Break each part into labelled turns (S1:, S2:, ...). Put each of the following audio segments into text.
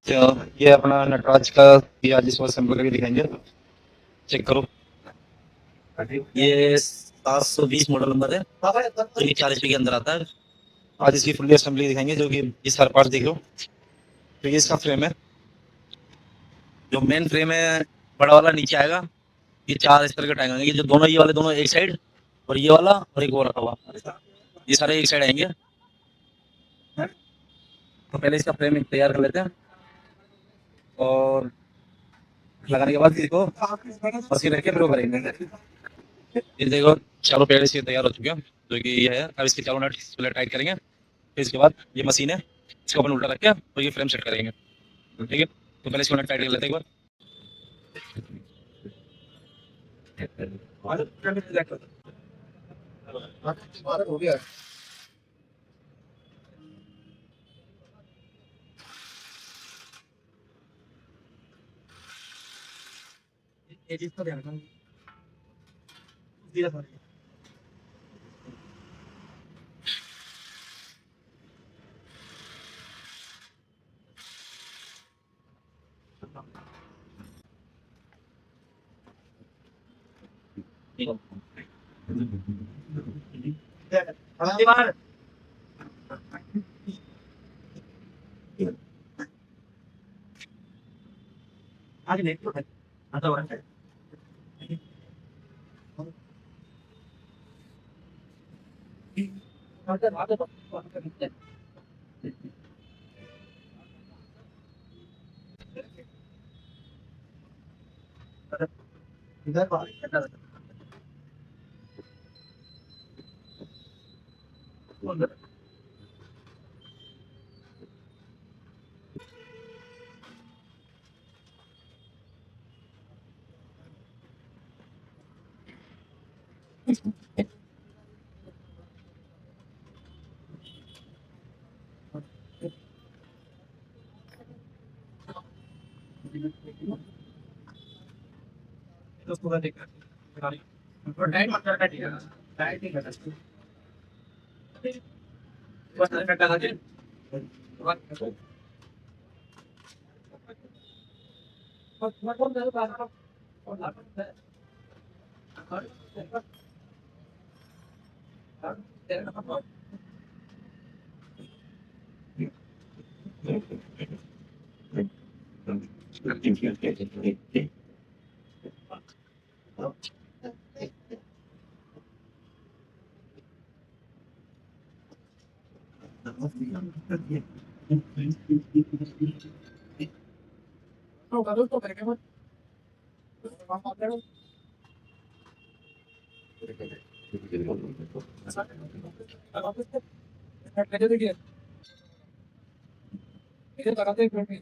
S1: तो ये अपना नटराज का ये आज इस बार सैंपल करके दिखाएंगे। चेक करो। ये 720 मॉडल नंबर है, जो कि 40 के अंदर आता है। आज इसकी फुल्ली असेंबली दिखाएंगे, जो कि ये सारे पार्ट देख लो। तो ये इसका फ्रेम है। जो मेन फ्रेम है बड़ा वाला नीचे आएगा। ये 4 इस तरह के टाइम आएंगे, ये जो दोनों ये वाले दोनों एक साइड, और ये वाला और एक वो रखा हुआ, ये सारे एक साइड आएंगे। तो पहले इसका फ्रेम तैयार कर लेते हैं, और लगाने के बाद इसको मशीन रख के फिर वो करेंगे। ये देखो, चारों पेड़ इसके तैयार हो चुके हैं, जो कि ये है। अब इसके चारों नट पहले टाइट करेंगे, फिर इसके बाद ये मशीन है, इसको अपन उल्टा रख के तो ये फ्रेम सेट करेंगे। ठीक है, तो पहले इसको नट टाइट कर लेते हैं एक बार। हो गया। ये चीज का ध्यान रखना। धीरे धीरे। अगली बार आगे देखो। आता हुआ है। आते आते इधर बाहर तो पूरा देख और टाइट मत कर ठीक है। टाइट नहीं करना बस टाइट लगा के और कौन सा बात और तो करो तो करके मत काम करो। कैसे देखिए इधर लगाते हैं पेड़ में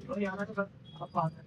S1: तो यहाँ तो आप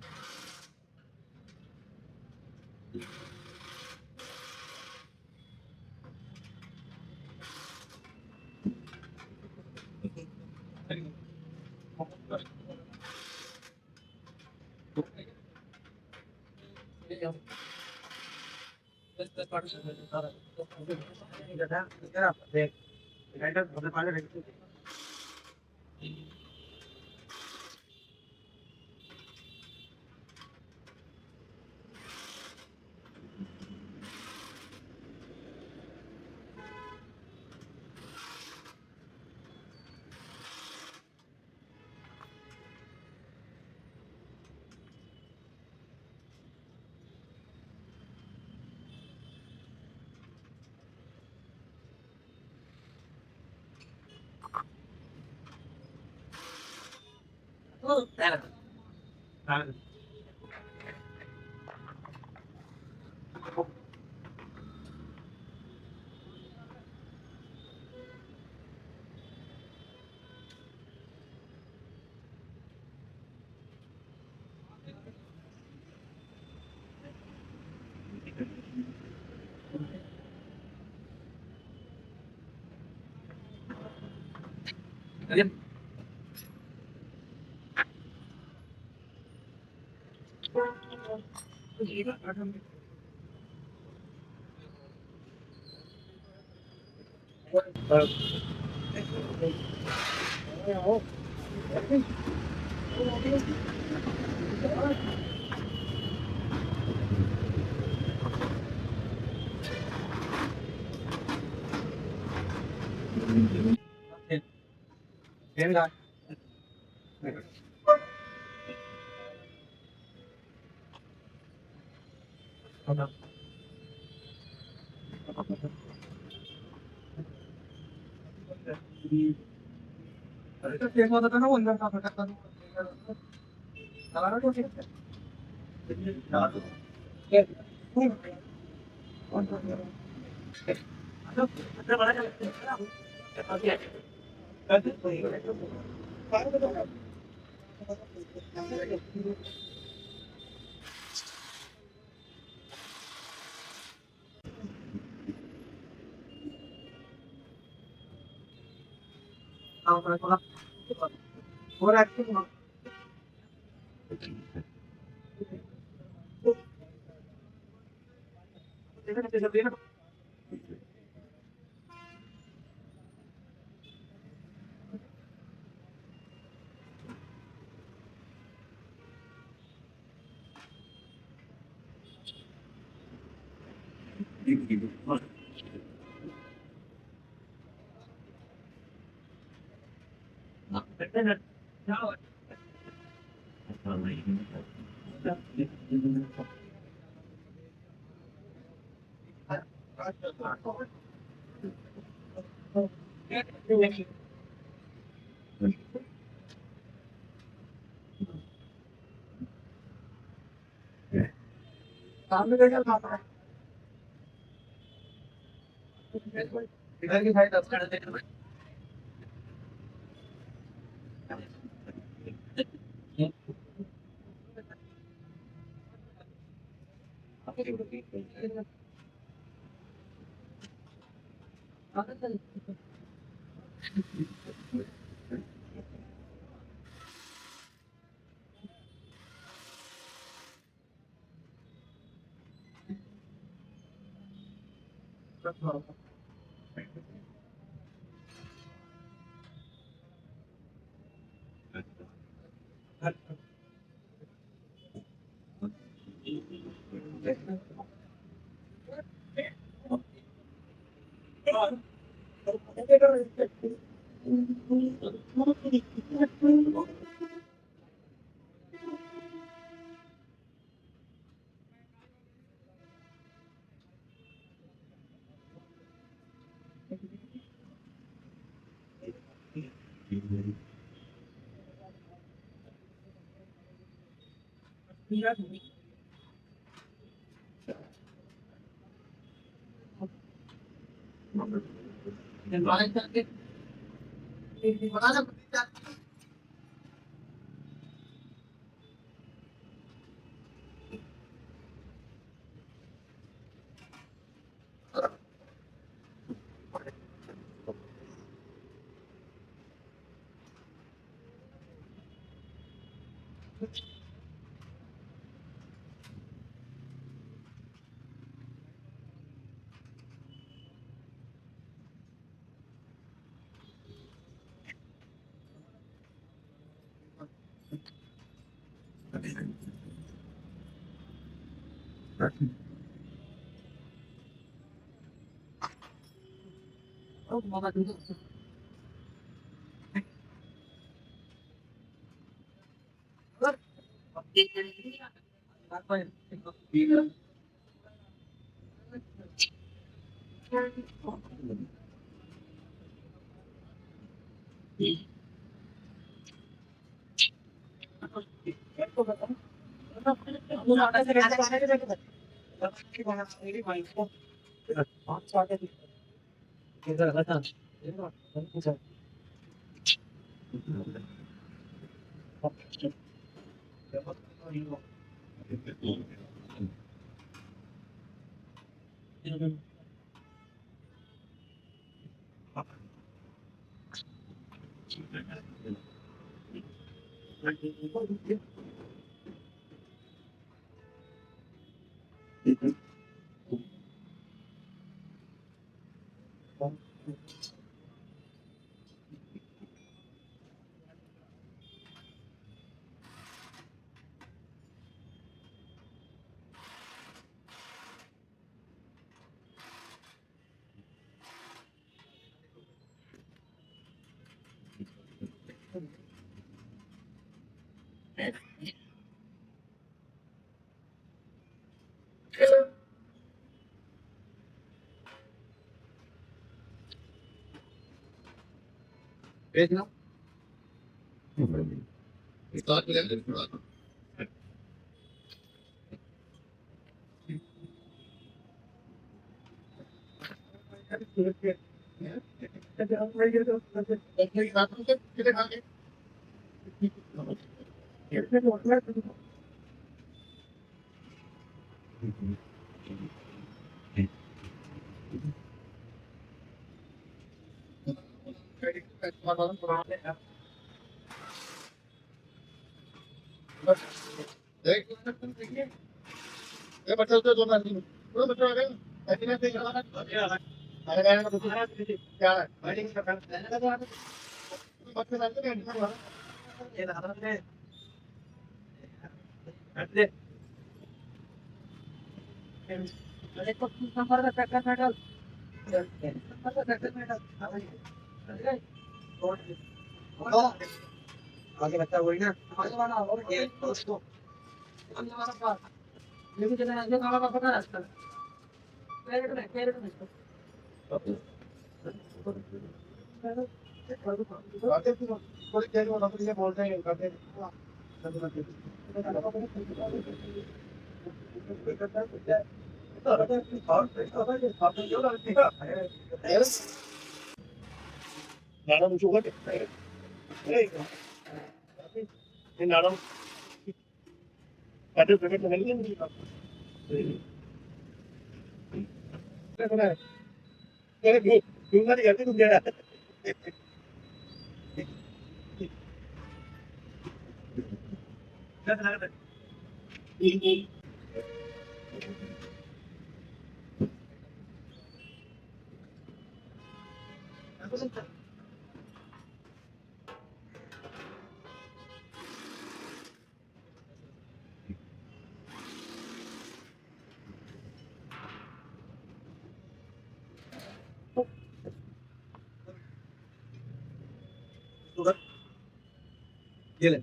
S1: ये ले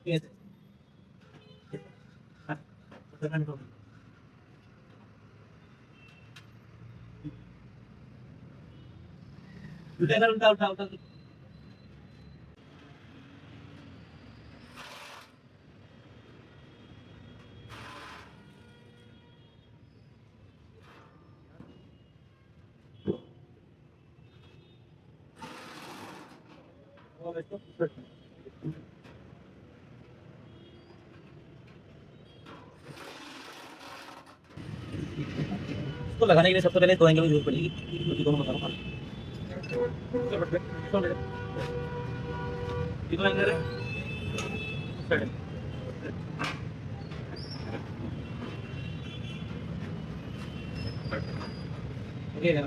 S1: ये उठा उठा उठा उठा इसको लगाने के लिए सबसे पहले 2 एंगल की जरूरत पड़ेगी क्योंकि दोनों बता रहा हूँ ये 2 एंगल है ये है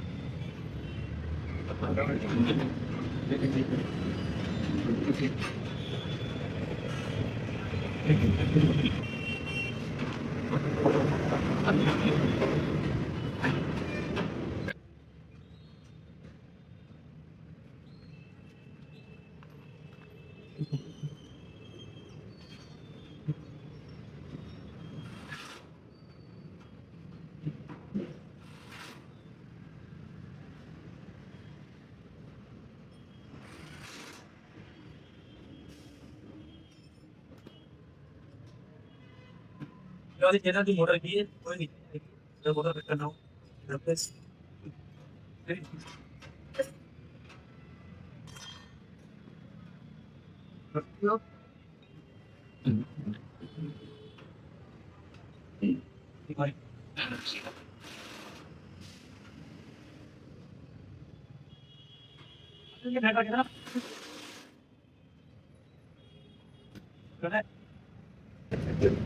S1: वाली चैनल की मोटर की है कोई नहीं तो मोटर फिट करना हो प्लस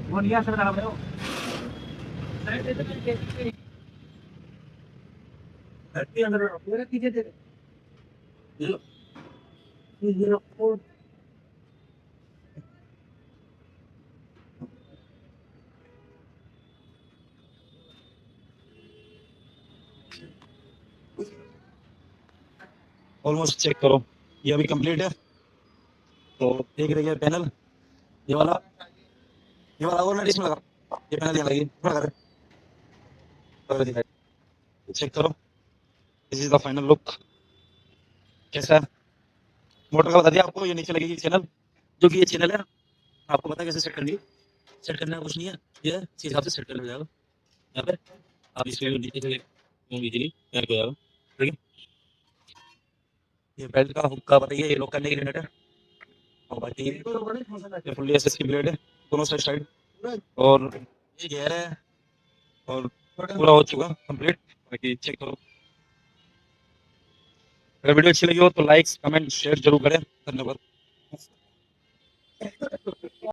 S1: वो नहीं आ सकता मेरे धरती अंदर पूरे पीछे दे zero zero four almost check करो ये अभी कंप्लीट है तो एक रह गया पैनल ये वाला और ना इसमें लगा ये पैनल यहाँ लगी थोड़ा कर चेक करो this is the final look कैसा है मोटर का बता दिया आपको ये नीचे लगेगी चैनल जो कि ये चैनल है आपको पता है कैसे सेट करनी है सेट करना कुछ नहीं है ये इस हिसाब से सेट करना जाएगा यहाँ पे आप इसमें नीचे से इजीली यहाँ पे जाएगा ठीक है ये बेल्ट का हुक का बताइए ये लॉक करने के लिए नट है और बाकी ये फुल्ली एसएस की ब्लेड है दोनों साइड और ये गियर है और पूरा हो चुका कंप्लीट बाकी चेक करो अगर वीडियो अच्छी लगी हो तो लाइक कमेंट शेयर जरूर करें धन्यवाद